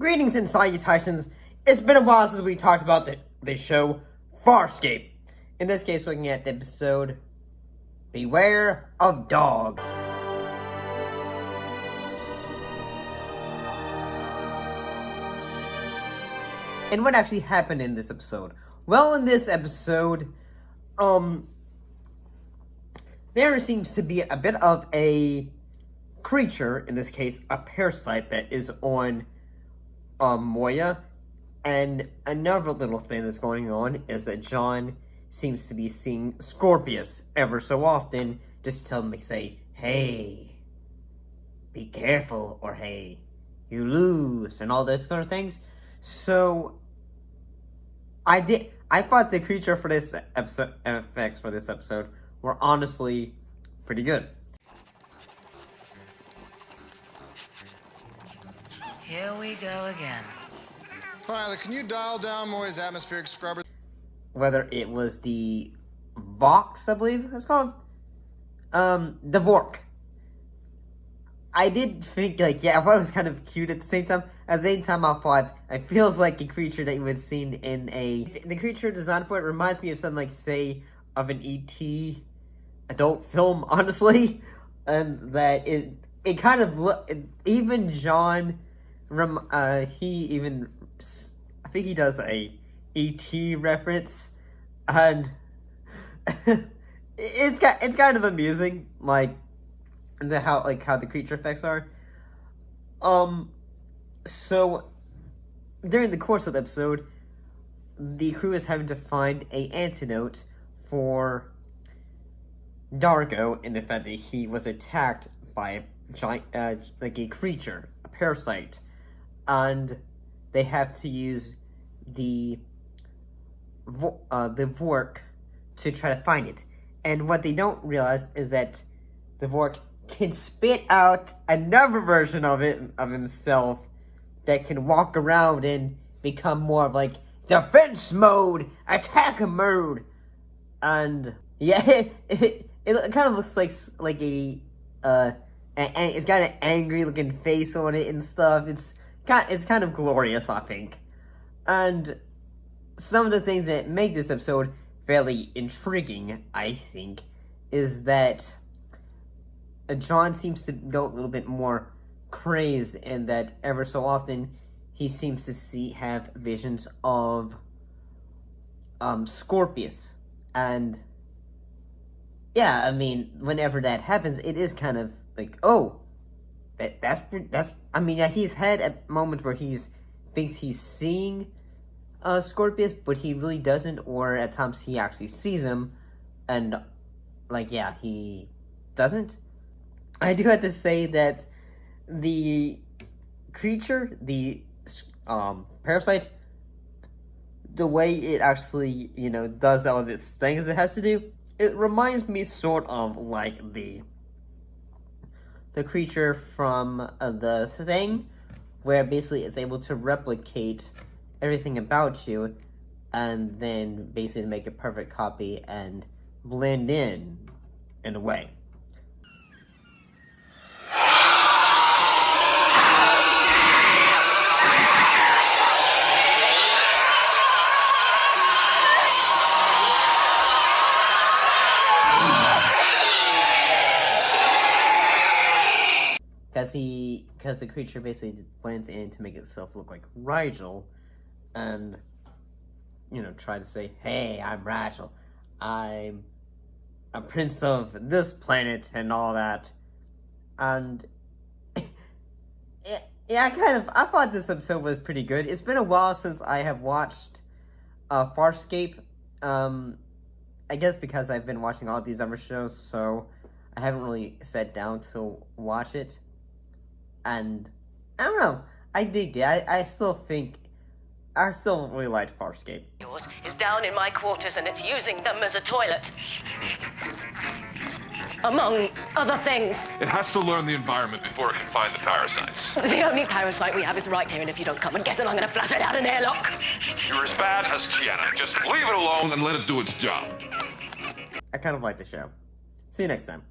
Greetings and salutations. It's been a while since we talked about the show Farscape. In this case, looking at the episode Beware of Dog. And what actually happened in this episode? Well, in this episode, there seems to be a bit of a creature, in this case, a parasite that is on Moya. And another little thing that's going on is that John seems to be seeing Scorpius ever so often, just to tell him, like, say, hey, be careful, or hey, you lose, and all those kind of things. So, I thought the creature for this episode, effects for this episode, were honestly pretty good. Here we go again. Pilot, can you dial down Moya's atmospheric scrubber? Whether it was the Vox, I believe it's called, the Vork. I did think, like, yeah, I thought it was kind of cute at the same time. At the same time, I thought, it feels like a creature that you would have seen in the creature design for it reminds me of something like, say, of an E.T. adult film, honestly. And that it kind of, even John, he even, I think he does a E.T. reference, and it's kind of amusing, like, how the creature effects are. So during the course of the episode, the crew is having to find a antidote for Dargo in the fact that he was attacked by a giant, like a creature, a parasite, and they have to use the Vork to try to find it. And what they don't realize is that the Vork can spit out another version of himself that can walk around and become more of like defense mode, attack mode, and yeah, it kind of looks like a it's got an angry looking face on it and stuff. It's kind of glorious, I think. And some of the things that make this episode fairly intriguing, I think, is that John seems to go a little bit more crazed, and that ever so often he seems to have visions of Scorpius. And yeah, I mean, whenever that happens, it is kind of like, oh, that's I mean, yeah, he's had moments where he thinks he's seeing Scorpius, but he really doesn't, or at times he actually sees him, and like, yeah, he doesn't. I do have to say that the creature, the parasite, the way it actually, does all of its things it has to do, it reminds me sort of like the creature from the Thing, where basically it's able to replicate everything about you, and then basically make a perfect copy and blend in a way. Because the creature basically blends in to make itself look like Rigel, and, try to say, hey, I'm Rigel, I'm a prince of this planet, and all that. And, yeah, I thought this episode was pretty good. It's been a while since I have watched Farscape, I guess because I've been watching all these other shows, so I haven't really sat down to watch it. And, I don't know, I dig it. I still really liked Farscape. Yours is down in my quarters and it's using them as a toilet. Among other things. It has to learn the environment before it can find the parasites. The only parasite we have is right here, and if you don't come and get it, I'm going to flush it out an airlock. You're as bad as Chiana. Just leave it alone and let it do its job. I kind of like the show. See you next time.